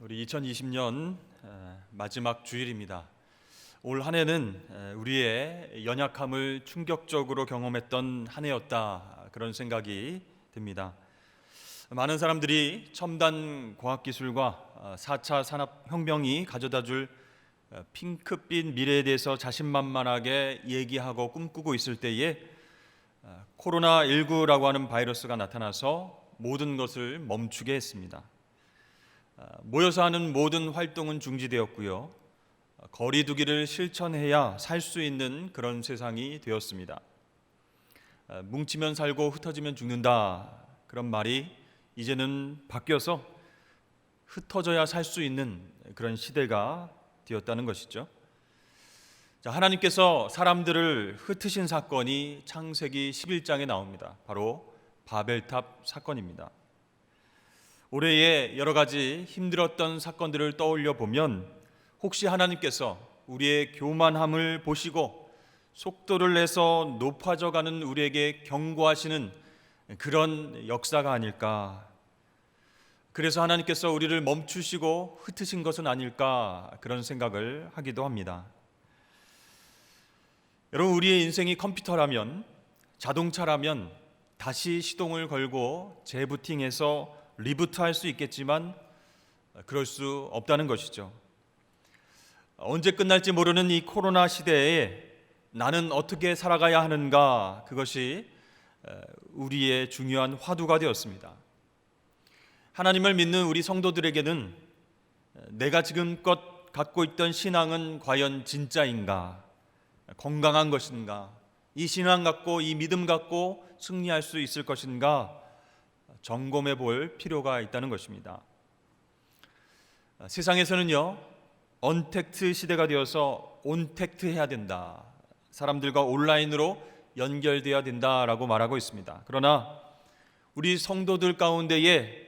우리 2020년 마지막 주일입니다. 올 한 해는 우리의 연약함을 충격적으로 경험했던 한 해였다, 그런 생각이 듭니다. 많은 사람들이 첨단 과학기술과 4차 산업혁명이 가져다줄 핑크빛 미래에 대해서 자신만만하게 얘기하고 꿈꾸고 있을 때에 코로나19라고 하는 바이러스가 나타나서 모든 것을 멈추게 했습니다. 모여서 하는 모든 활동은 중지되었고요. 거리 두기를 실천해야 살 수 있는 그런 세상이 되었습니다. 뭉치면 살고 흩어지면 죽는다, 그런 말이 이제는 바뀌어서 흩어져야 살 수 있는 그런 시대가 되었다는 것이죠. 하나님께서 사람들을 흩으신 사건이 창세기 11장에 나옵니다. 바로 바벨탑 사건입니다. 올해의 여러 가지 힘들었던 사건들을 떠올려 보면 혹시 하나님께서 우리의 교만함을 보시고 속도를 내서 높아져가는 우리에게 경고하시는 그런 역사가 아닐까, 그래서 하나님께서 우리를 멈추시고 흩으신 것은 아닐까, 그런 생각을 하기도 합니다. 여러분, 우리의 인생이 컴퓨터라면, 자동차라면 다시 시동을 걸고 재부팅해서 리부트할 수 있겠지만 그럴 수 없다는 것이죠. 언제 끝날지 모르는 이 코로나 시대에 나는 어떻게 살아가야 하는가, 그것이 우리의 중요한 화두가 되었습니다. 하나님을 믿는 우리 성도들에게는 내가 지금껏 갖고 있던 신앙은 과연 진짜인가, 건강한 것인가, 이 신앙 갖고, 이 믿음 갖고 승리할 수 있을 것인가 점검해 볼 필요가 있다는 것입니다. 세상에서는요, 언택트 시대가 되어서 온택트 해야 된다, 사람들과 온라인으로 연결되어야 된다라고 말하고 있습니다. 그러나 우리 성도들 가운데에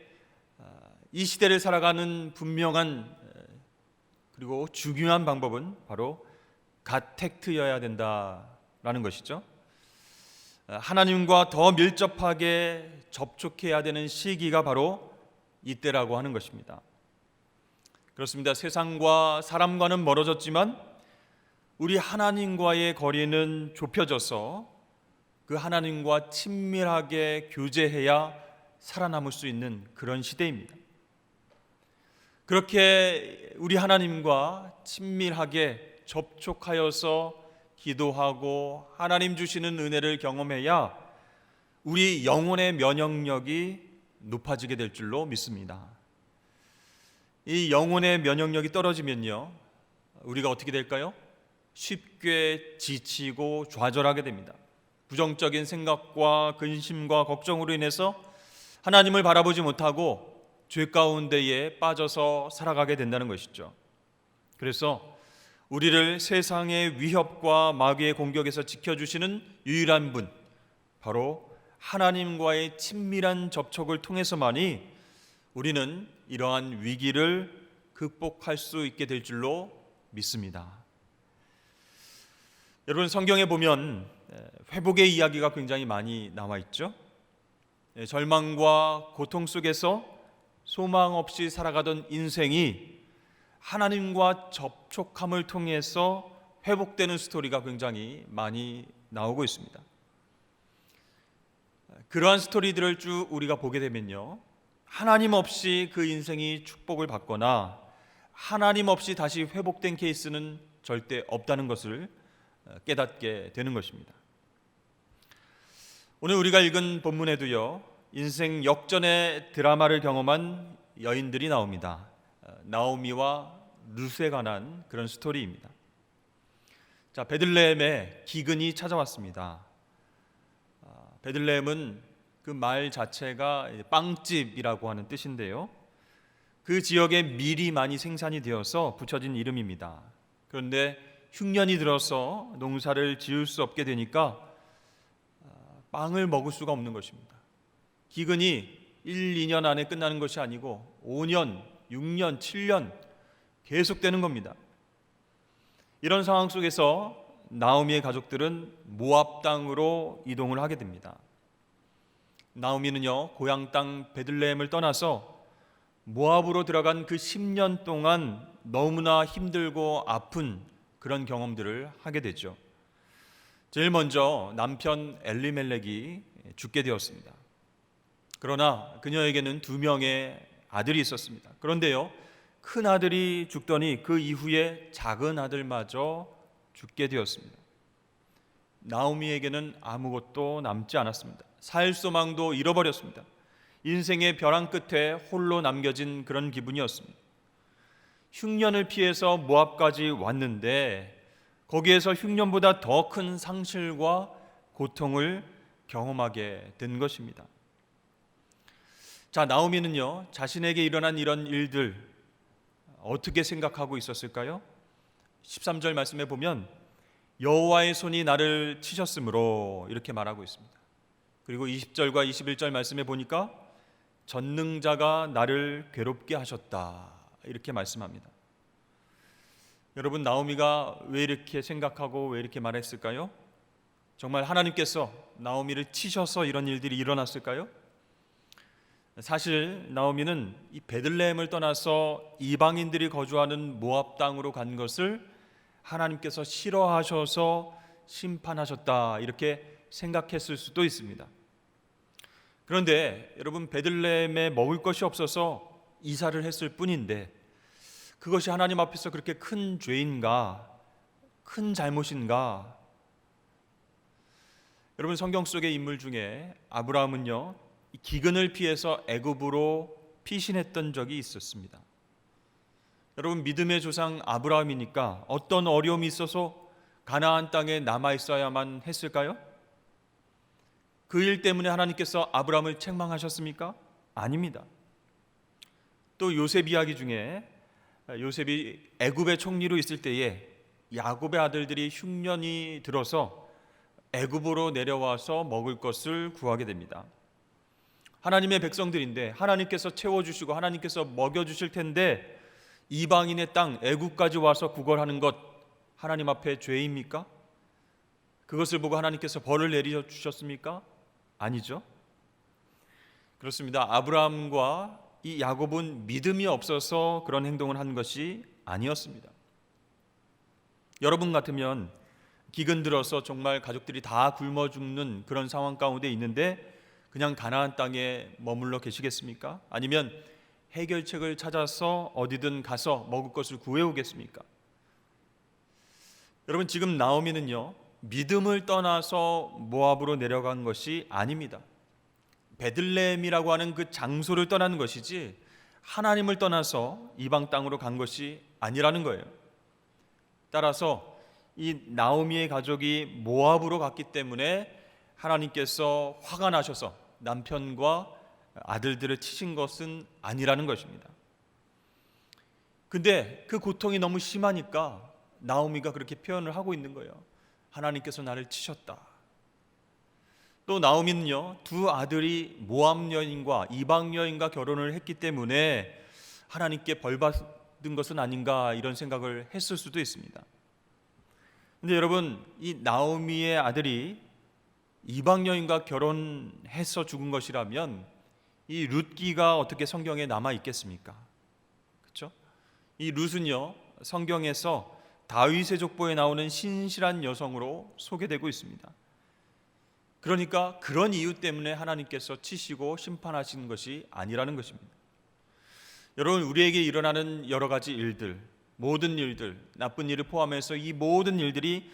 이 시대를 살아가는 분명한 그리고 중요한 방법은 바로 갓택트여야 된다라는 것이죠. 하나님과 더 밀접하게 접촉해야 되는 시기가 바로 이때라고 하는 것입니다. 그렇습니다. 세상과 사람과는 멀어졌지만 우리 하나님과의 거리는 좁혀져서 그 하나님과 친밀하게 교제해야 살아남을 수 있는 그런 시대입니다. 그렇게 우리 하나님과 친밀하게 접촉하여서 기도하고 하나님 주시는 은혜를 경험해야 우리 영혼의 면역력이 높아지게 될 줄로 믿습니다. 이 영혼의 면역력이 떨어지면요, 우리가 어떻게 될까요? 쉽게 지치고 좌절하게 됩니다. 부정적인 생각과 근심과 걱정으로 인해서 하나님을 바라보지 못하고 죄 가운데에 빠져서 살아가게 된다는 것이죠. 그래서 우리를 세상의 위협과 마귀의 공격에서 지켜주시는 유일한 분, 바로 하나님과의 친밀한 접촉을 통해서만이 우리는 이러한 위기를 극복할 수 있게 될 줄로 믿습니다. 여러분, 성경에 보면 회복의 이야기가 굉장히 많이 나와 있죠. 절망과 고통 속에서 소망 없이 살아가던 인생이 하나님과 접촉함을 통해서 회복되는 스토리가 굉장히 많이 나오고 있습니다. 그러한 스토리들을 쭉 우리가 보게 되면요, 하나님 없이 그 인생이 축복을 받거나 하나님 없이 다시 회복된 케이스는 절대 없다는 것을 깨닫게 되는 것입니다. 오늘 우리가 읽은 본문에도요, 인생 역전의 드라마를 경험한 여인들이 나옵니다. 나오미와 룻에 관한 그런 스토리입니다. 베들레헴에 기근이 찾아왔습니다. 베들레헴은 그 말 자체가 빵집이라고 하는 뜻인데요, 그 지역에 밀이 많이 생산이 되어서 붙여진 이름입니다. 그런데 흉년이 들어서 농사를 지을 수 없게 되니까 빵을 먹을 수가 없는 것입니다. 기근이 1, 2년 안에 끝나는 것이 아니고 5년, 6년, 7년 계속되는 겁니다. 이런 상황 속에서 나오미의 가족들은 모압 땅으로 이동을 하게 됩니다. 나오미는요, 고향 땅 베들레헴을 떠나서 모압으로 들어간 그 10년 동안 너무나 힘들고 아픈 그런 경험들을 하게 되죠. 제일 먼저 남편 엘리멜렉이 죽게 되었습니다. 그러나 그녀에게는 2명의 아들이 있었습니다. 그런데요, 큰 아들이 죽더니 그 이후에 작은 아들마저 죽게 되었습니다. 나오미에게는 아무것도 남지 않았습니다. 살 소망도 잃어버렸습니다. 인생의 벼랑 끝에 홀로 남겨진 그런 기분이었습니다. 흉년을 피해서 모압까지 왔는데 거기에서 흉년보다 더 큰 상실과 고통을 경험하게 된 것입니다. 자, 나오미는요, 자신에게 일어난 이런 일들 어떻게 생각하고 있었을까요? 13절 말씀에 보면 여호와의 손이 나를 치셨으므로 이렇게 말하고 있습니다. 그리고 20절과 21절 말씀에 보니까 전능자가 나를 괴롭게 하셨다 이렇게 말씀합니다. 여러분, 나오미가 왜 이렇게 생각하고 왜 이렇게 말했을까요? 정말 하나님께서 나오미를 치셔서 이런 일들이 일어났을까요? 사실 나오미는 이 베들레헴을 떠나서 이방인들이 거주하는 모압 땅으로 간 것을 하나님께서 싫어하셔서 심판하셨다 이렇게 생각했을 수도 있습니다. 그런데 여러분, 베들레헴에 먹을 것이 없어서 이사를 했을 뿐인데 그것이 하나님 앞에서 그렇게 큰 죄인가, 큰 잘못인가? 여러분, 성경 속의 인물 중에 아브라함은요, 기근을 피해서 애굽으로 피신했던 적이 있었습니다. 여러분, 믿음의 조상 아브라함이니까 어떤 어려움이 있어서 가나안 땅에 남아 있어야만 했을까요? 그 일 때문에 하나님께서 아브라함을 책망하셨습니까? 아닙니다. 또 요셉 이야기 중에 요셉이 애굽의 총리로 있을 때에 야곱의 아들들이 흉년이 들어서 애굽으로 내려와서 먹을 것을 구하게 됩니다. 하나님의 백성들인데 하나님께서 채워주시고 하나님께서 먹여주실 텐데 이방인의 땅 애굽까지 와서 구걸하는 것 하나님 앞에 죄입니까? 그것을 보고 하나님께서 벌을 내려주셨습니까? 아니죠. 그렇습니다. 아브라함과 이 야곱은 믿음이 없어서 그런 행동을 한 것이 아니었습니다. 여러분 같으면 기근 들어서 정말 가족들이 다 굶어 죽는 그런 상황 가운데 있는데 그냥 가나안 땅에 머물러 계시겠습니까? 아니면 해결책을 찾아서 어디든 가서 먹을 것을 구해오겠습니까? 여러분, 지금 나오미는요, 믿음을 떠나서 모압으로 내려간 것이 아닙니다. 베들레헴이라고 하는 그 장소를 떠나는 것이지 하나님을 떠나서 이방 땅으로 간 것이 아니라는 거예요. 따라서 이 나오미의 가족이 모압으로 갔기 때문에 하나님께서 화가 나셔서 남편과 아들들을 치신 것은 아니라는 것입니다. 근데 그 고통이 너무 심하니까 나오미가 그렇게 표현을 하고 있는 거예요. 하나님께서 나를 치셨다. 또 나오미는요, 2 아들이 모압 여인과 이방 여인과 결혼을 했기 때문에 하나님께 벌 받은 것은 아닌가 이런 생각을 했을 수도 있습니다. 근데 여러분, 이 나오미의 아들이 이방 여인과 결혼해서 죽은 것이라면 이 룻기가 어떻게 성경에 남아 있겠습니까? 그렇죠? 이 룻은요, 성경에서 다윗의 족보에 나오는 신실한 여성으로 소개되고 있습니다. 그러니까 그런 이유 때문에 하나님께서 치시고 심판하시는 것이 아니라는 것입니다. 여러분, 우리에게 일어나는 여러 가지 일들, 모든 일들, 나쁜 일을 포함해서 이 모든 일들이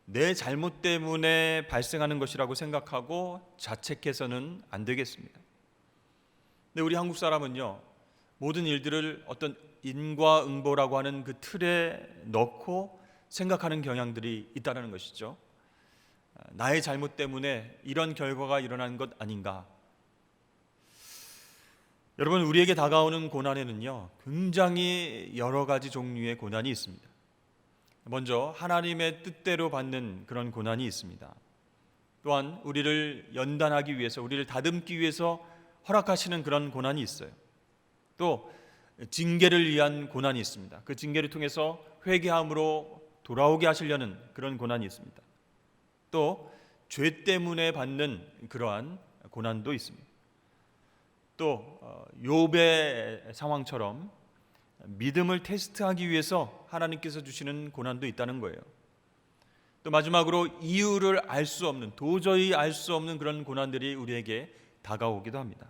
내 잘못 때문에 발생하는 것이라고 생각하고 자책해서는 안 되겠습니다. 근데 우리 한국 사람은요, 모든 일들을 어떤 인과응보라고 하는 그 틀에 넣고 생각하는 경향들이 있다는 것이죠. 나의 잘못 때문에 이런 결과가 일어난 것 아닌가. 여러분, 우리에게 다가오는 고난에는요, 굉장히 여러 가지 종류의 고난이 있습니다. 먼저 하나님의 뜻대로 받는 그런 고난이 있습니다. 또한 우리를 연단하기 위해서, 우리를 다듬기 위해서 허락하시는 그런 고난이 있어요. 또 징계를 위한 고난이 있습니다. 그 징계를 통해서 회개함으로 돌아오게 하시려는 그런 고난이 있습니다. 또 죄 때문에 받는 그러한 고난도 있습니다. 또 욥의 상황처럼 믿음을 테스트하기 위해서 하나님께서 주시는 고난도 있다는 거예요. 또 마지막으로 이유를 알 수 없는, 도저히 알 수 없는 그런 고난들이 우리에게 다가오기도 합니다.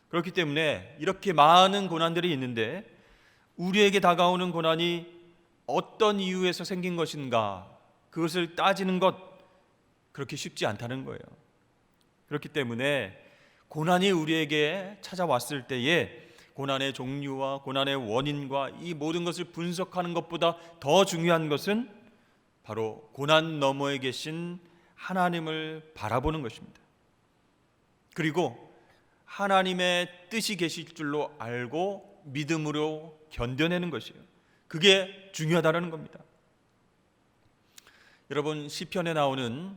그렇기 때문에 이렇게 많은 고난들이 있는데 우리에게 다가오는 고난이 어떤 이유에서 생긴 것인가, 그것을 따지는 것 그렇게 쉽지 않다는 거예요. 그렇기 때문에 고난이 우리에게 찾아왔을 때에 고난의 종류와 고난의 원인과 이 모든 것을 분석하는 것보다 더 중요한 것은 바로 고난 너머에 계신 하나님을 바라보는 것입니다. 그리고 하나님의 뜻이 계실 줄로 알고 믿음으로 견뎌내는 것이에요. 그게 중요하다는 겁니다. 여러분, 시편에 나오는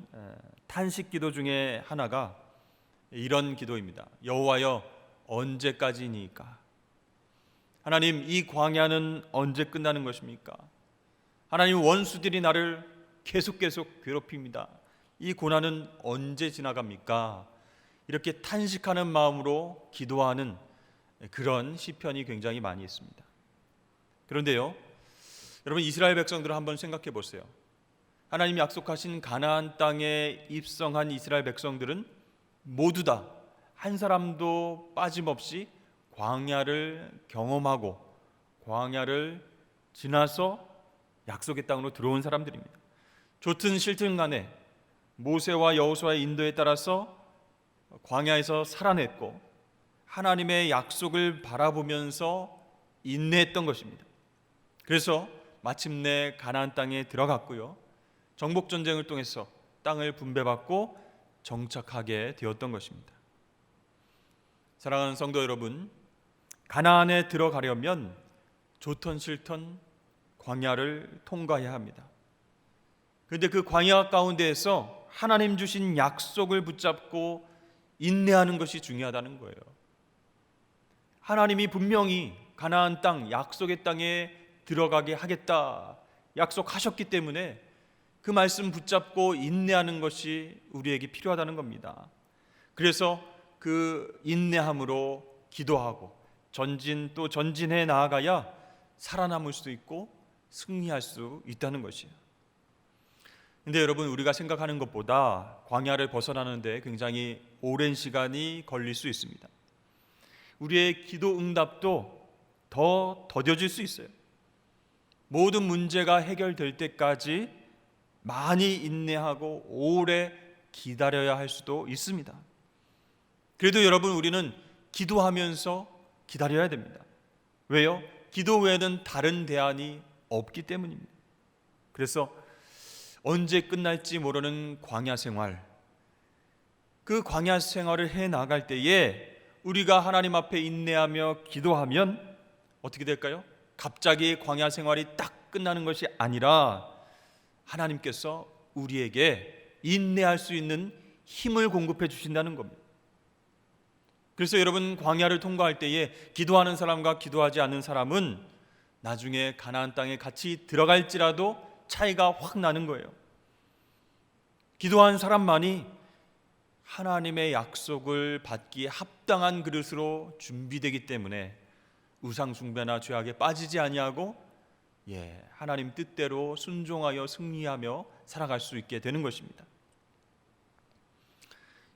탄식 기도 중에 하나가 이런 기도입니다. 여호와여, 언제까지니까? 하나님, 이 광야는 언제 끝나는 것입니까? 하나님, 원수들이 나를 계속 괴롭힙니다. 이 고난은 언제 지나갑니까? 이렇게 탄식하는 마음으로 기도하는 그런 시편이 굉장히 많이 있습니다. 그런데요, 여러분, 이스라엘 백성들을 한번 생각해 보세요. 하나님이 약속하신 가나안 땅에 입성한 이스라엘 백성들은 모두 다 한 사람도 빠짐없이 광야를 경험하고 광야를 지나서 약속의 땅으로 들어온 사람들입니다. 좋든 싫든 간에 모세와 여호수아의 인도에 따라서 광야에서 살아냈고 하나님의 약속을 바라보면서 인내했던 것입니다. 그래서 마침내 가나안 땅에 들어갔고요, 정복 전쟁을 통해서 땅을 분배받고 정착하게 되었던 것입니다. 사랑하는 성도 여러분, 가나안에 들어가려면 좋던 싫던 광야를 통과해야 합니다. 그런데 그 광야 가운데에서 하나님 주신 약속을 붙잡고 인내하는 것이 중요하다는 거예요. 하나님이 분명히 가나안 땅, 약속의 땅에 들어가게 하겠다 약속하셨기 때문에 그 말씀 붙잡고 인내하는 것이 우리에게 필요하다는 겁니다. 그래서 그 인내함으로 기도하고 전진 또 전진해 나아가야 살아남을 수 있고 승리할 수 있다는 것이에요. 근데 여러분, 우리가 생각하는 것보다 광야를 벗어나는데 굉장히 오랜 시간이 걸릴 수 있습니다. 우리의 기도 응답도 더 더뎌질 수 있어요. 모든 문제가 해결될 때까지 많이 인내하고 오래 기다려야 할 수도 있습니다. 그래도 여러분, 우리는 기도하면서 기다려야 됩니다. 왜요? 기도 외에는 다른 대안이 없기 때문입니다. 그래서 언제 끝날지 모르는 광야 생활, 그 광야 생활을 해 나갈 때에 우리가 하나님 앞에 인내하며 기도하면 어떻게 될까요? 갑자기 광야 생활이 딱 끝나는 것이 아니라 하나님께서 우리에게 인내할 수 있는 힘을 공급해 주신다는 겁니다. 그래서 여러분, 광야를 통과할 때에 기도하는 사람과 기도하지 않는 사람은 나중에 가나안 땅에 같이 들어갈지라도 차이가 확 나는 거예요. 기도한 사람만이 하나님의 약속을 받기에 합당한 그릇으로 준비되기 때문에 우상 숭배나 죄악에 빠지지 아니하고 하나님 뜻대로 순종하여 승리하며 살아갈 수 있게 되는 것입니다.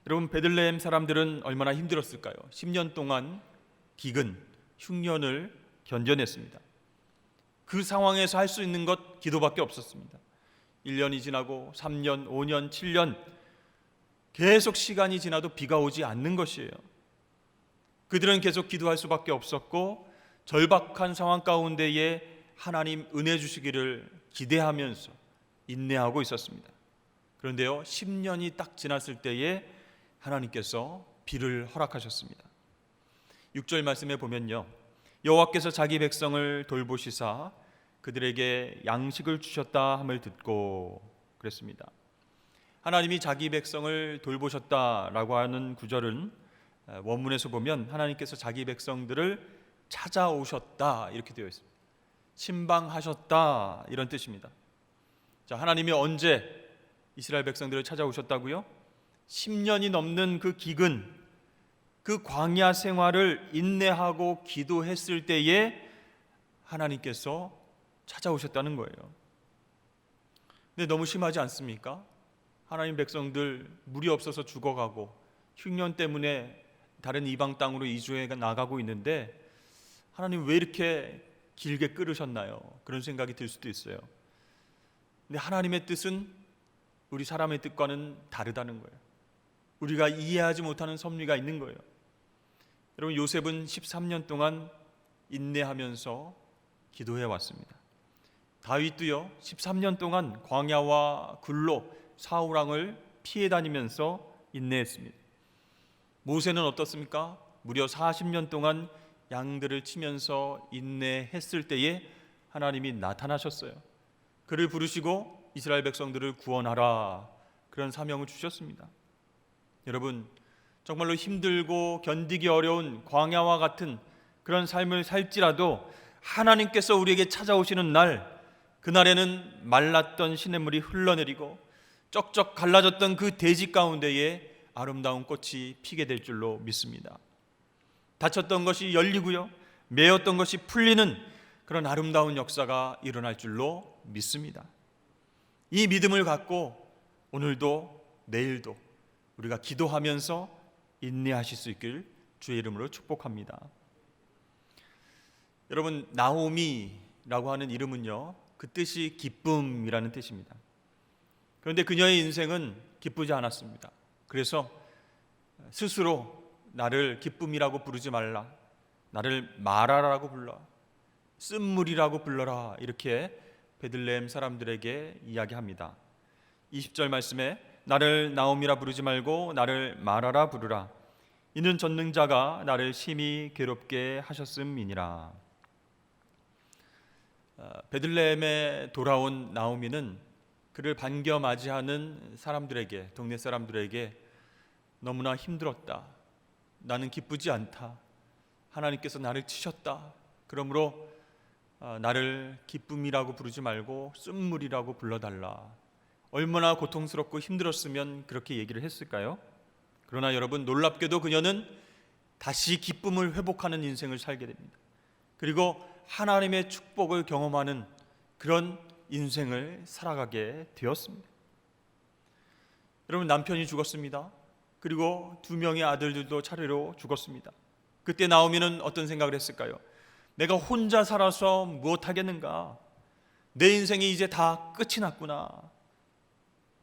여러분, 베들레헴 사람들은 얼마나 힘들었을까요? 10년 동안 기근, 흉년을 견뎌냈습니다. 그 상황에서 할 수 있는 것 기도밖에 없었습니다. 1년이 지나고 3년, 5년, 7년 계속 시간이 지나도 비가 오지 않는 것이에요. 그들은 계속 기도할 수밖에 없었고 절박한 상황 가운데에 하나님 은혜 주시기를 기대하면서 인내하고 있었습니다. 그런데요, 10년이 딱 지났을 때에 하나님께서 비를 허락하셨습니다. 6절 말씀에 보면요, 여호와께서 자기 백성을 돌보시사 그들에게 양식을 주셨다 함을 듣고 그랬습니다. 하나님이 자기 백성을 돌보셨다라고 하는 구절은 원문에서 보면 하나님께서 자기 백성들을 찾아오셨다 이렇게 되어 있습니다. 침방하셨다 이런 뜻입니다. 자, 하나님이 언제 이스라엘 백성들을 찾아오셨다고요? 10년이 넘는 그 기근, 그 광야 생활을 인내하고 기도했을 때에 하나님께서 찾아오셨다는 거예요. 근데 너무 심하지 않습니까? 하나님 백성들 물이 없어서 죽어가고 흉년 때문에 다른 이방 땅으로 이주해 나가고 있는데 하나님 왜 이렇게 길게 끌으셨나요? 그런 생각이 들 수도 있어요. 근데 하나님의 뜻은 우리 사람의 뜻과는 다르다는 거예요. 우리가 이해하지 못하는 섭리가 있는 거예요. 여러분, 요셉은 13년 동안 인내하면서 기도해 왔습니다. 다윗도요 13년 동안 광야와 굴로 사울 왕을 피해 다니면서 인내했습니다. 모세는 어떻습니까? 무려 40년 동안 양들을 치면서 인내했을 때에 하나님이 나타나셨어요. 그를 부르시고 이스라엘 백성들을 구원하라, 그런 사명을 주셨습니다. 여러분, 정말로 힘들고 견디기 어려운 광야와 같은 그런 삶을 살지라도 하나님께서 우리에게 찾아오시는 날, 그날에는 말랐던 시냇물이 흘러내리고 쩍쩍 갈라졌던 그 대지 가운데에 아름다운 꽃이 피게 될 줄로 믿습니다. 닫혔던 것이 열리고요, 매였던 것이 풀리는 그런 아름다운 역사가 일어날 줄로 믿습니다. 이 믿음을 갖고 오늘도 내일도 우리가 기도하면서 인내하실 수 있길 주의 이름으로 축복합니다. 여러분, 나오미라고 하는 이름은요, 그 뜻이 기쁨이라는 뜻입니다. 그런데 그녀의 인생은 기쁘지 않았습니다. 그래서 스스로 나를 기쁨이라고 부르지 말라, 나를 마라라고 불러, 쓴물이라고 불러라, 이렇게 베들레헴 사람들에게 이야기합니다. 20절 말씀에 나를 나옴이라 부르지 말고 나를 마라라 부르라, 이는 전능자가 나를 심히 괴롭게 하셨음이니라. 베들레헴에 돌아온 나오미는 그를 반겨 맞이하는 사람들에게, 동네 사람들에게 너무나 힘들었다, 나는 기쁘지 않다, 하나님께서 나를 치셨다, 그러므로 나를 기쁨이라고 부르지 말고 쓴물이라고 불러달라, 얼마나 고통스럽고 힘들었으면 그렇게 얘기를 했을까요? 그러나 여러분, 놀랍게도 그녀는 다시 기쁨을 회복하는 인생을 살게 됩니다. 그리고 하나님의 축복을 경험하는 그런 인생을 살아가게 되었습니다. 여러분, 남편이 죽었습니다. 그리고 2명의 아들들도 차례로 죽었습니다. 그때 나오미는 어떤 생각을 했을까요? 내가 혼자 살아서 무엇하겠는가? 내 인생이 이제 다 끝이 났구나.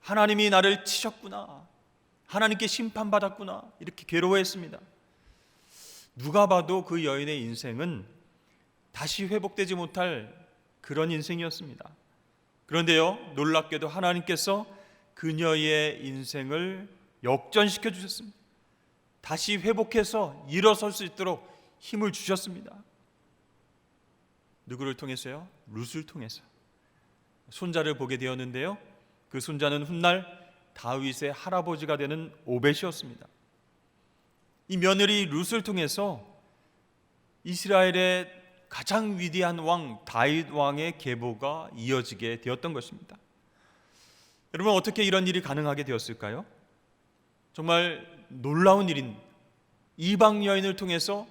하나님이 나를 치셨구나. 하나님께 심판받았구나. 이렇게 괴로워했습니다. 누가 봐도 그 여인의 인생은 다시 회복되지 못할 그런 인생이었습니다. 그런데요, 놀랍게도 하나님께서 그녀의 인생을 역전시켜 주셨습니다. 다시 회복해서 일어설 수 있도록 힘을 주셨습니다. 누구를 통해서요? 룻을 통해서 손자를 보게 되었는데요, 그 손자는 훗날 다윗의 할아버지가 되는 오벳이었습니다. 이 며느리 룻을 통해서 이스라엘의 가장 위대한 왕 다윗 왕의 계보가 이어지게 되었던 것입니다. 여러분, 어떻게 이런 일이 가능하게 되었을까요? 정말 놀라운 일인, 이방 여인을 통해서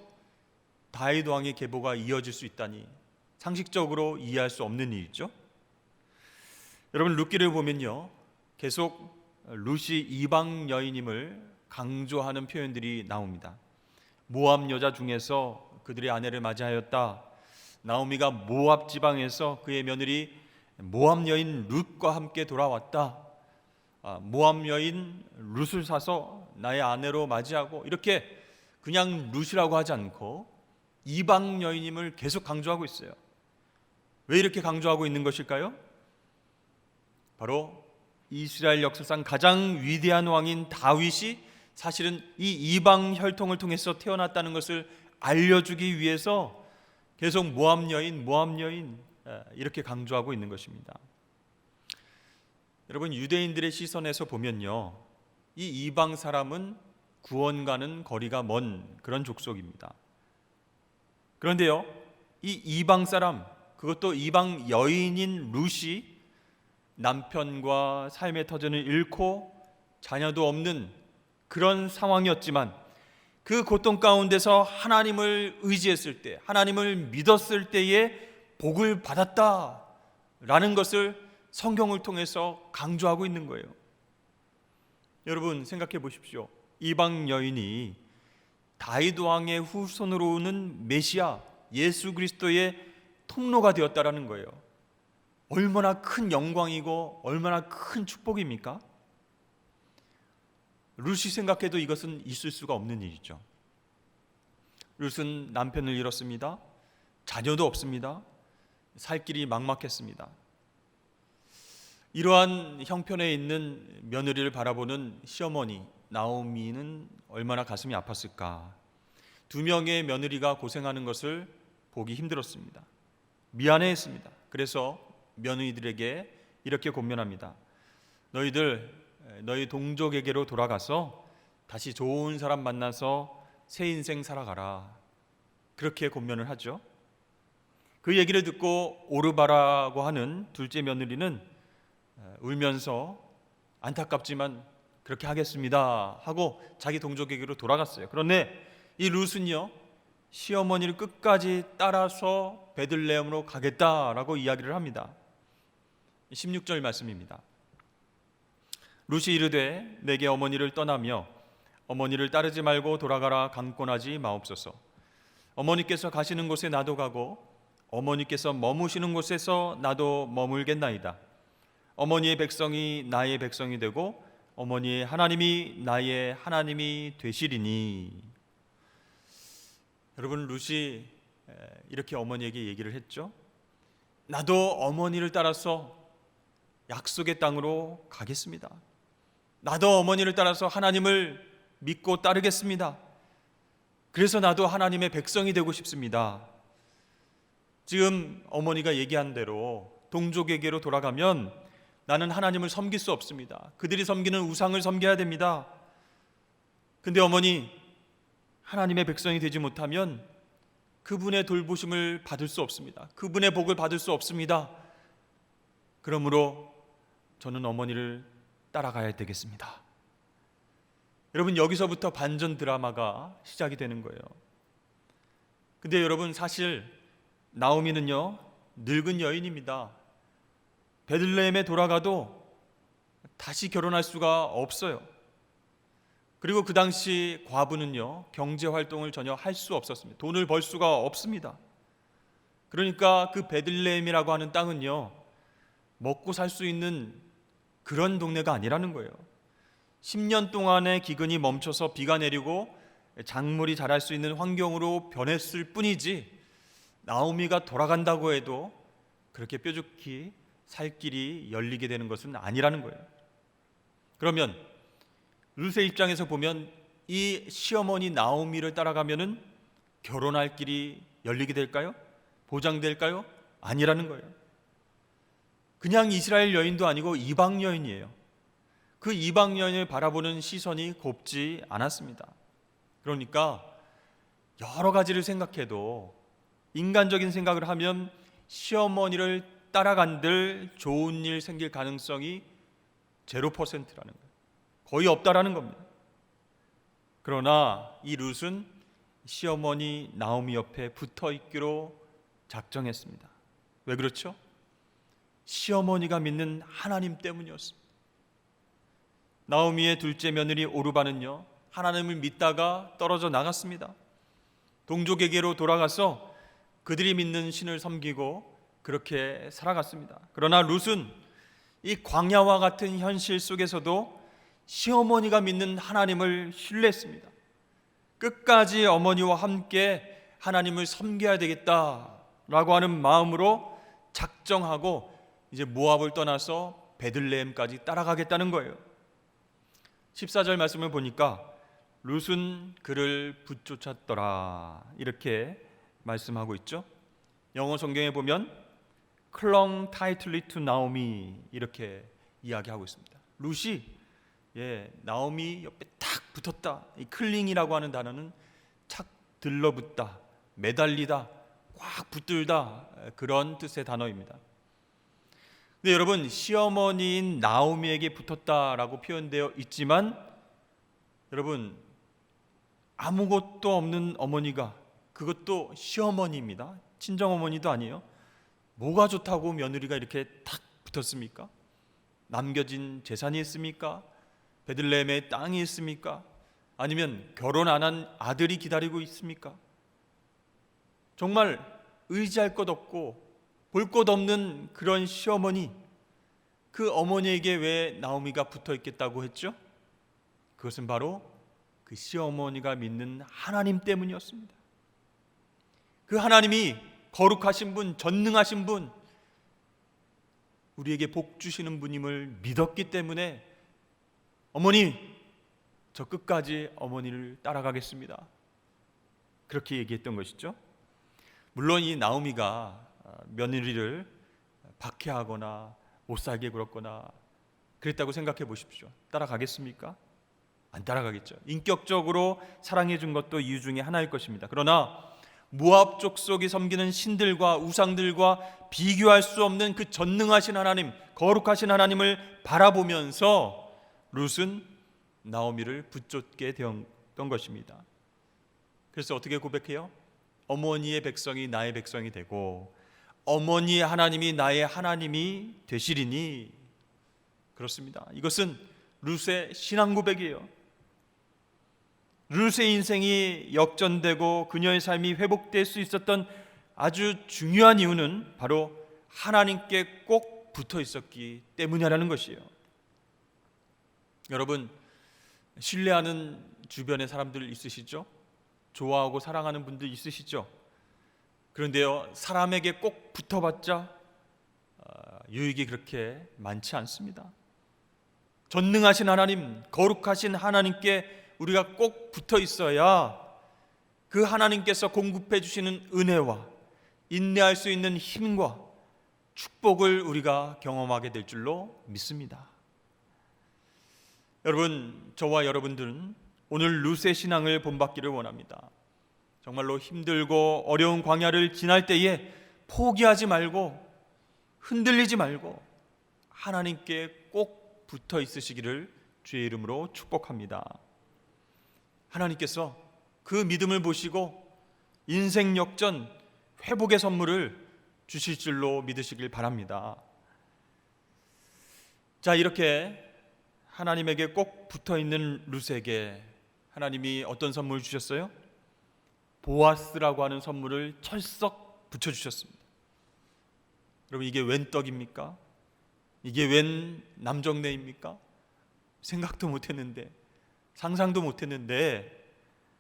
다윗 왕의 계보가 이어질 수 있다니 상식적으로 이해할 수 없는 일이죠. 여러분, 룻기를 보면요, 계속 룻이 이방 여인임을 강조하는 표현들이 나옵니다. 모압 여자 중에서 그들의 아내를 맞이하였다. 나오미가 모압 지방에서 그의 며느리 모압 여인 룻과 함께 돌아왔다. 모압 여인 룻을 사서 나의 아내로 맞이하고, 이렇게 그냥 룻이라고 하지 않고 이방 여인임을 계속 강조하고 있어요. 왜 이렇게 강조하고 있는 것일까요? 바로 이스라엘 역사상 가장 위대한 왕인 다윗이 사실은 이 이방 혈통을 통해서 태어났다는 것을 알려주기 위해서 계속 모압 여인 이렇게 강조하고 있는 것입니다. 여러분, 유대인들의 시선에서 보면요, 이 이방 사람은 구원과는 거리가 먼 그런 족속입니다. 그런데요, 이 이방 사람, 그것도 이방 여인인 룻이 남편과 삶의 터전을 잃고 자녀도 없는 그런 상황이었지만, 그 그 고통 가운데서 하나님을 의지했을 때, 하나님을 믿었을 때에 복을 받았다라는 것을 성경을 통해서 강조하고 있는 거예요. 여러분 생각해 보십시오. 이방 여인이 다윗 왕의 후손으로 오는 메시아 예수 그리스도의 통로가 되었다라는 거예요. 얼마나 큰 영광이고 얼마나 큰 축복입니까? 룻이 생각해도 이것은 있을 수가 없는 일이죠. 룻은 남편을 잃었습니다. 자녀도 없습니다. 살 길이 막막했습니다. 이러한 형편에 있는 며느리를 바라보는 시어머니 나오미는 얼마나 가슴이 아팠을까. 두 명의 며느리가 고생하는 것을 보기 힘들었습니다. 미안해했습니다. 그래서 며느리들에게 이렇게 권면합니다. 너희 동족에게로 돌아가서 다시 좋은 사람 만나서 새 인생 살아가라. 그렇게 권면을 하죠. 그 얘기를 듣고 오르바라고 하는 둘째 며느리는 울면서 안타깝지만 그렇게 하겠습니다 하고 자기 동족에게로 돌아갔어요. 그런데 이 룻은요, 시어머니를 끝까지 따라서 베들레헴으로 가겠다라고 이야기를 합니다. 16절 말씀입니다. 룻이 이르되 내게 어머니를 떠나며 어머니를 따르지 말고 돌아가라 강권하지 마옵소서. 어머니께서 가시는 곳에 나도 가고 어머니께서 머무시는 곳에서 나도 머물겠나이다. 어머니의 백성이 나의 백성이 되고 어머니의 하나님이 나의 하나님이 되시리니. 여러분, 룻이 이렇게 어머니에게 얘기를 했죠. 나도 어머니를 따라서 약속의 땅으로 가겠습니다. 나도 어머니를 따라서 하나님을 믿고 따르겠습니다. 그래서 나도 하나님의 백성이 되고 싶습니다. 지금 어머니가 얘기한 대로 동족에게로 돌아가면 나는 하나님을 섬길 수 없습니다. 그들이 섬기는 우상을 섬겨야 됩니다. 근데 어머니, 하나님의 백성이 되지 못하면 그분의 돌보심을 받을 수 없습니다. 그분의 복을 받을 수 없습니다. 그러므로 저는 어머니를 따라가야 되겠습니다. 여러분, 여기서부터 반전 드라마가 시작이 되는 거예요. 근데 여러분, 사실 나오미는요, 늙은 여인입니다. 베들레헴에 돌아가도 다시 결혼할 수가 없어요. 그리고 그 당시 과부는요, 경제 활동을 전혀 할 수 없었습니다. 돈을 벌 수가 없습니다. 그러니까 그 베들레헴이라고 하는 땅은요, 먹고 살 수 있는 그런 동네가 아니라는 거예요. 10년 동안의 기근이 멈춰서 비가 내리고 작물이 자랄 수 있는 환경으로 변했을 뿐이지, 나오미가 돌아간다고 해도 그렇게 뾰족히 살 길이 열리게 되는 것은 아니라는 거예요. 그러면 룻의 입장에서 보면 이 시어머니 나오미를 따라가면은 결혼할 길이 열리게 될까요? 보장될까요? 아니라는 거예요. 그냥 이스라엘 여인도 아니고 이방 여인이에요. 그 이방 여인을 바라보는 시선이 곱지 않았습니다. 그러니까 여러 가지를 생각해도, 인간적인 생각을 하면 시어머니를 따라간들 좋은 일 생길 가능성이 0%라는 거예요. 거의 없다라는 겁니다. 그러나 이 룻은 시어머니 나오미 옆에 붙어 있기로 작정했습니다. 왜 그렇죠? 시어머니가 믿는 하나님 때문이었습니다. 나오미의 둘째 며느리 오르바는요, 하나님을 믿다가 떨어져 나갔습니다. 동족에게로 돌아가서 그들이 믿는 신을 섬기고 그렇게 살아갔습니다. 그러나 룻은 이 광야와 같은 현실 속에서도 시어머니가 믿는 하나님을 신뢰했습니다. 끝까지 어머니와 함께 하나님을 섬겨야 되겠다라고 하는 마음으로 작정하고 이제 모압을 떠나서 베들레헴까지 따라가겠다는 거예요. 14절 말씀을 보니까 룻은 그를 붙쫓았더라, 이렇게 말씀하고 있죠. 영어 성경에 보면 clung tightly to Naomi 이렇게 이야기하고 있습니다. 룻이 나오미 옆에 탁 붙었다. 이 클링이라고 하는 단어는 착 들러붙다, 매달리다, 꽉 붙들다, 그런 뜻의 단어입니다. 근데 여러분, 시어머니인 나오미에게 붙었다라고 표현되어 있지만 여러분, 아무것도 없는 어머니가, 그것도 시어머니입니다. 친정어머니도 아니에요. 뭐가 좋다고 며느리가 이렇게 탁 붙었습니까? 남겨진 재산이 있습니까? 베들레헴에 땅이 있습니까? 아니면 결혼 안 한 아들이 기다리고 있습니까? 정말 의지할 것 없고 볼 것 없는 그런 시어머니, 그 어머니에게 왜 나오미가 붙어 있겠다고 했죠? 그것은 바로 그 시어머니가 믿는 하나님 때문이었습니다. 그 하나님이 거룩하신 분, 전능하신 분, 우리에게 복 주시는 분임을 믿었기 때문에 어머니, 저 끝까지 어머니를 따라가겠습니다, 그렇게 얘기했던 것이죠. 물론 이 나오미가 며느리를 박해하거나 못살게 굴었거나 그랬다고 생각해 보십시오. 따라가겠습니까? 안 따라가겠죠. 인격적으로 사랑해 준 것도 이유 중에 하나일 것입니다. 그러나 모압 족속이 섬기는 신들과 우상들과 비교할 수 없는 그 전능하신 하나님, 거룩하신 하나님을 바라보면서 룻은 나오미를 붙잡게 되었던 것입니다. 그래서 어떻게 고백해요? 어머니의 백성이 나의 백성이 되고 어머니의 하나님이 나의 하나님이 되시리니. 그렇습니다. 이것은 룻의 신앙 고백이에요. 룻의 인생이 역전되고 그녀의 삶이 회복될 수 있었던 아주 중요한 이유는 바로 하나님께 꼭 붙어 있었기 때문이라는 것이에요. 여러분, 신뢰하는 주변의 사람들 있으시죠? 좋아하고 사랑하는 분들 있으시죠? 그런데요, 사람에게 꼭 붙어봤자 유익이 그렇게 많지 않습니다. 전능하신 하나님, 거룩하신 하나님께 우리가 꼭 붙어 있어야 그 하나님께서 공급해 주시는 은혜와 인내할 수 있는 힘과 축복을 우리가 경험하게 될 줄로 믿습니다. 여러분, 저와 여러분들은 오늘 룻의 신앙을 본받기를 원합니다. 정말로 힘들고 어려운 광야를 지날 때에 포기하지 말고 흔들리지 말고 하나님께 꼭 붙어 있으시기를 주의 이름으로 축복합니다. 하나님께서 그 믿음을 보시고 인생 역전 회복의 선물을 주실 줄로 믿으시길 바랍니다. 자, 이렇게 하나님에게 꼭 붙어 있는 룻에게 하나님이 어떤 선물을 주셨어요? 보아스라고 하는 선물을 철썩 붙여주셨습니다. 여러분, 이게 웬 떡입니까? 이게 웬 남정네입니까? 생각도 못했는데, 상상도 못했는데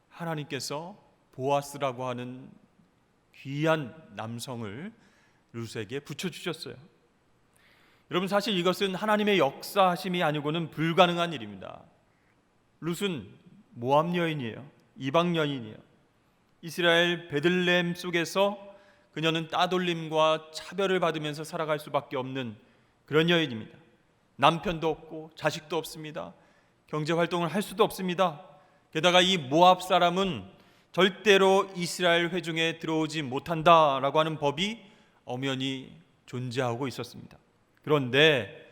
하나님께서 보아스라고 하는 귀한 남성을 룻에게 붙여주셨어요. 여러분, 사실 이것은 하나님의 역사하심이 아니고는 불가능한 일입니다. 룻은 모압 여인이에요. 이방 여인이에요. 이스라엘 베들레헴 속에서 그녀는 따돌림과 차별을 받으면서 살아갈 수밖에 없는 그런 여인입니다. 남편도 없고 자식도 없습니다. 경제 활동을 할 수도 없습니다. 게다가 이 모압 사람은 절대로 이스라엘 회중에 들어오지 못한다라고 하는 법이 엄연히 존재하고 있었습니다. 그런데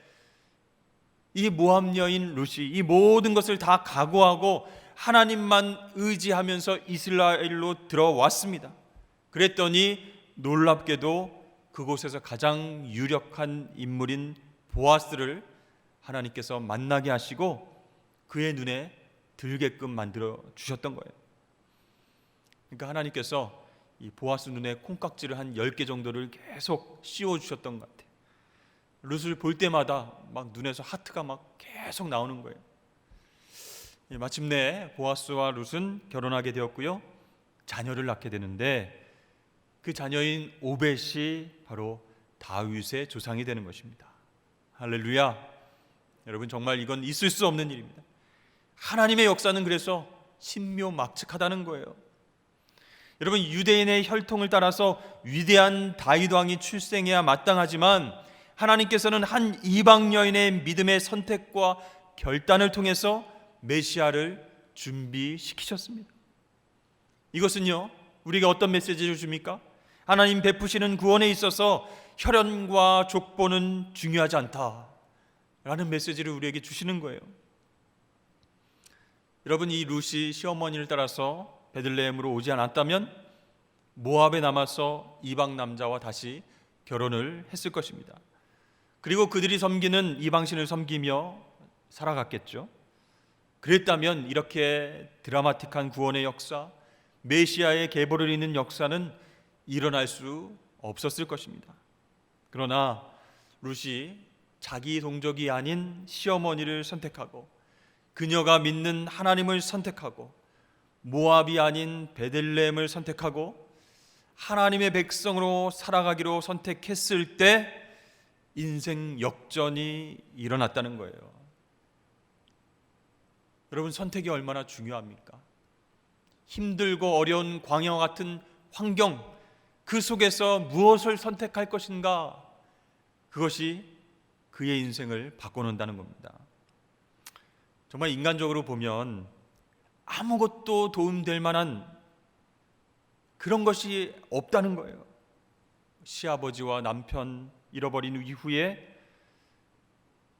이 모압 여인 룻이 이 모든 것을 다 각오하고 하나님만 의지하면서 이스라엘로 들어왔습니다. 그랬더니 놀랍게도 그곳에서 가장 유력한 인물인 보아스를 하나님께서 만나게 하시고 그의 눈에 들게끔 만들어 주셨던 거예요. 그러니까 하나님께서 이 보아스 눈에 콩깍지를 한 10개 정도를 계속 씌워 주셨던 것 같아요. 룻을 볼 때마다 막 눈에서 하트가 막 계속 나오는 거예요. 마침내 보아스와 룻은 결혼하게 되었고요, 자녀를 낳게 되는데 그 자녀인 오벳이 바로 다윗의 조상이 되는 것입니다. 할렐루야. 여러분, 정말 이건 있을 수 없는 일입니다. 하나님의 역사는 그래서 신묘막측하다는 거예요. 여러분, 유대인의 혈통을 따라서 위대한 다윗 왕이 출생해야 마땅하지만 하나님께서는 한 이방 여인의 믿음의 선택과 결단을 통해서 메시아를 준비시키셨습니다. 이것은요, 우리가 어떤 메시지를 줍니까? 하나님 베푸시는 구원에 있어서 혈연과 족보는 중요하지 않다라는 메시지를 우리에게 주시는 거예요. 여러분, 이 룻이 시어머니를 따라서 베들레헴으로 오지 않았다면 모압에 남아서 이방 남자와 다시 결혼을 했을 것입니다. 그리고 그들이 섬기는 이방신을 섬기며 살아갔겠죠. 그랬다면 이렇게 드라마틱한 구원의 역사, 메시아의 계보를 잇는 역사는 일어날 수 없었을 것입니다. 그러나 룻이 자기 동족이 아닌 시어머니를 선택하고 그녀가 믿는 하나님을 선택하고 모압이 아닌 베들레헴을 선택하고 하나님의 백성으로 살아가기로 선택했을 때 인생 역전이 일어났다는 거예요. 여러분, 선택이 얼마나 중요합니까? 힘들고 어려운 광야와 같은 환경, 그 속에서 무엇을 선택할 것인가, 그것이 그의 인생을 바꿔놓는다는 겁니다. 정말 인간적으로 보면 아무것도 도움될 만한 그런 것이 없다는 거예요. 시아버지와 남편 잃어버린 이후에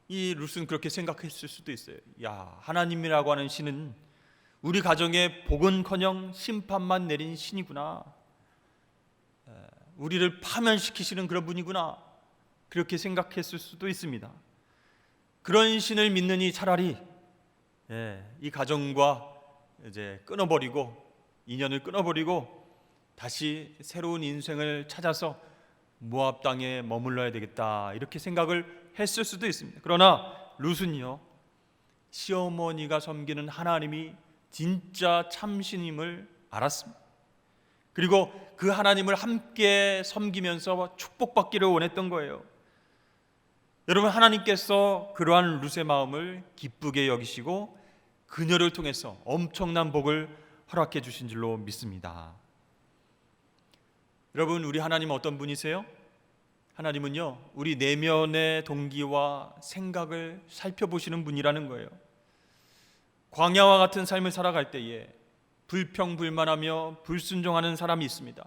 이 룻은 그렇게 생각했을 수도 있어요. 야, 하나님이라고 하는 신은 우리 가정에 복은커녕 심판만 내린 신이구나. 우리를 파면시키시는 그런 분이구나. 그렇게 생각했을 수도 있습니다. 그런 신을 믿느니 차라리 이 가정과 이제 끊어버리고, 인연을 끊어버리고 다시 새로운 인생을 찾아서 모압 땅에 머물러야 되겠다, 이렇게 생각을 했을 수도 있습니다. 그러나 룻은요, 시어머니가 섬기는 하나님이 진짜 참신임을 알았습니다. 그리고 그 하나님을 함께 섬기면서 축복받기를 원했던 거예요. 여러분, 하나님께서 그러한 룻의 마음을 기쁘게 여기시고 그녀를 통해서 엄청난 복을 허락해 주신 줄로 믿습니다. 여러분, 우리 하나님은 어떤 분이세요? 하나님은요, 우리 내면의 동기와 생각을 살펴보시는 분이라는 거예요. 광야와 같은 삶을 살아갈 때에 불평불만하며 불순종하는 사람이 있습니다.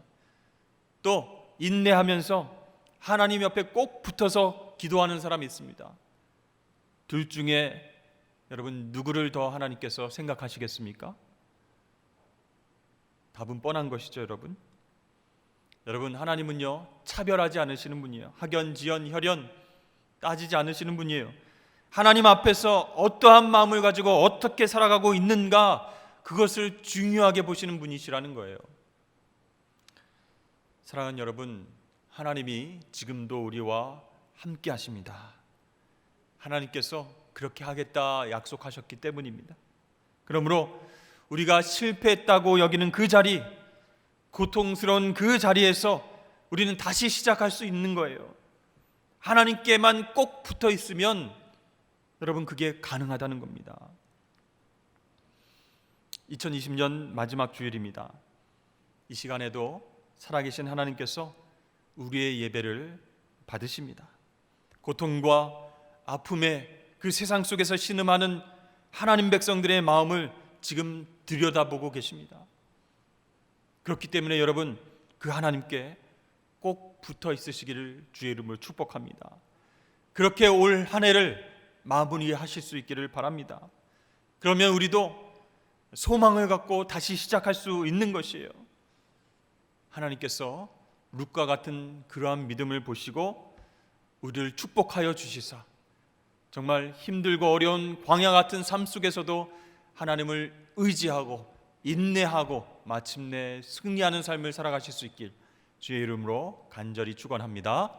또 인내하면서 하나님 옆에 꼭 붙어서 기도하는 사람이 있습니다. 둘 중에 여러분, 누구를 더 하나님께서 생각하시겠습니까? 답은 뻔한 것이죠, 여러분. 여러분, 하나님은요, 차별하지 않으시는 분이에요. 학연, 지연, 혈연 따지지 않으시는 분이에요. 하나님 앞에서 어떠한 마음을 가지고 어떻게 살아가고 있는가, 그것을 중요하게 보시는 분이시라는 거예요. 사랑하는 여러분, 하나님이 지금도 우리와 함께 하십니다. 하나님께서 그렇게 하겠다 약속하셨기 때문입니다. 그러므로 우리가 실패했다고 여기는 그 자리, 고통스러운 그 자리에서 우리는 다시 시작할 수 있는 거예요. 하나님께만 꼭 붙어 있으면 여러분, 그게 가능하다는 겁니다. 2020년 마지막 주일입니다. 이 시간에도 살아계신 하나님께서 우리의 예배를 받으십니다. 고통과 아픔의 그 세상 속에서 신음하는 하나님 백성들의 마음을 지금 들여다보고 계십니다. 그렇기 때문에 여러분, 그 하나님께 꼭 붙어 있으시기를 주의 이름으로 축복합니다. 그렇게 올 한 해를 마무리하실 수 있기를 바랍니다. 그러면 우리도 소망을 갖고 다시 시작할 수 있는 것이에요. 하나님께서 룻과 같은 그러한 믿음을 보시고 우리를 축복하여 주시사 정말 힘들고 어려운 광야 같은 삶 속에서도 하나님을 의지하고 인내하고 마침내 승리하는 삶을 살아가실 수 있길 주의 이름으로 간절히 축원합니다.